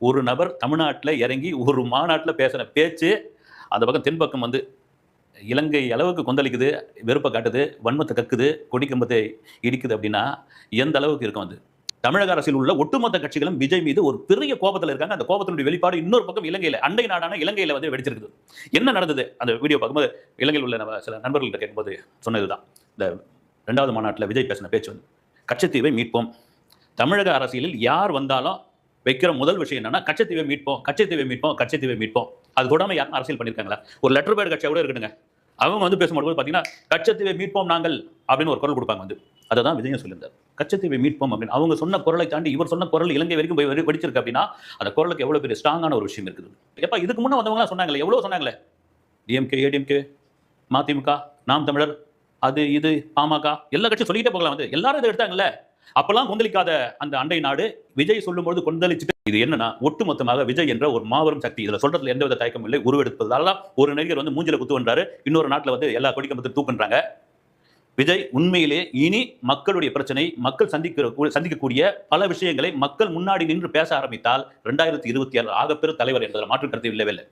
ஒரு நபர் தமிழ்நாட்டில் இறங்கி ஒரு மாநாட்டில் பேசுகிற பேச்சு அந்த பக்கம் தென்பக்கம் வந்து இலங்கை அளவுக்கு கொந்தளிக்குது, வெறுப்பை காட்டுது, வன்மத்தை கக்குது, கொடிக்கம்பத்தை இடிக்குது அப்படின்னா எந்த அளவுக்கு இருக்கும் அது? தமிழக அரசில் உள்ள ஒட்டுமொத்த கட்சிகளும் விஜய் மீது ஒரு பெரிய கோபத்தில் இருக்காங்க. அந்த கோபத்தினுடைய வெளிப்பாடு இன்னொரு பக்கம் இலங்கையில், அண்டை நாடான இலங்கையில் வந்து வெடிச்சிருக்குது. என்ன நடந்தது? அந்த வீடியோ பார்க்கும்போது இலங்கையில் உள்ள நம்ம சில நண்பர்கள்ட்ட கேட்கும்போது சொன்னதுதான். இந்த 2வது மாநாட்டில் விஜய் பேசின பேச்சு வந்து கச்சத்தீவை மீட்போம். தமிழக அரசியலில் யார் வந்தாலும் வைக்கிற முதல் விஷயம் என்னன்னா கச்சத்தீவை மீட்போம், கச்சத்தீவை மீட்போம், கச்சத்தீவை மீட்போம். அது தொடாம யாரும் அரசியல் பண்ணியிருக்காங்களா? ஒரு லெட்டர் பேட் கட்சியாக கூட இருக்கட்டுங்க, அவங்க வந்து பேசும்போது பார்த்தீங்கன்னா கச்சத்தீவை மீட்போம் நாங்கள் அப்படின்னு ஒரு குரல் கொடுப்பாங்க வந்து. அதை தான் விஜயம் சொல்லியிருந்தார், கச்சத்தீவை மீட்போம் அப்படின்னு. அவங்க சொன்ன குரலை தாண்டி இவர் சொன்ன குரல் இலங்கை வரைக்கும் போய் வெடிச்சிருக்கு அப்படின்னா அந்த குரலுக்கு எவ்வளவு பெரிய ஸ்ட்ராங்கான ஒரு விஷயம் இருக்குது. எப்ப இதுக்கு முன்னே வந்தவங்களாம் சொன்னாங்களே, எவ்வளவு சொன்னாங்களே, டிஎம்கே, ஏடிஎம்கே, மதிமுக, நாம் தமிழர், அது இது பாமக, எல்லா கட்சியும் சொல்லிட்டே போகலாம் வந்து. எல்லாரும் இதை எடுத்தாங்கல்ல. அப்பெல்லாம் கொந்தளிக்காத அந்த அண்டை நாடு விஜய் சொல்லும்போது கொந்தளிச்சுட்டு, இது என்னன்னா ஒட்டுமொத்தமாக விஜய் என்ற ஒரு மாபெரும் சக்தி. இதுல சொல்றதுல எந்தவித தயக்கமும் இல்லை. உருவெடுப்பதால ஒரு நடிகர் வந்து மூஞ்சில குத்து வந்தாரு, இன்னொரு நாட்டில் வந்து எல்லா கொடிக்கம்பத்தை தூக்குன்றாங்க. விஜய் உண்மையிலே இனி மக்களுடைய பிரச்சனை, மக்கள் சந்திக்கக்கூடிய பல விஷயங்களை மக்கள் முன்னாடி நின்று பேச ஆரம்பித்தால் 2026 ஆகப்பெரும் தலைவர் என்பதில் மாற்று கருத்து இல்லவே இல்லை.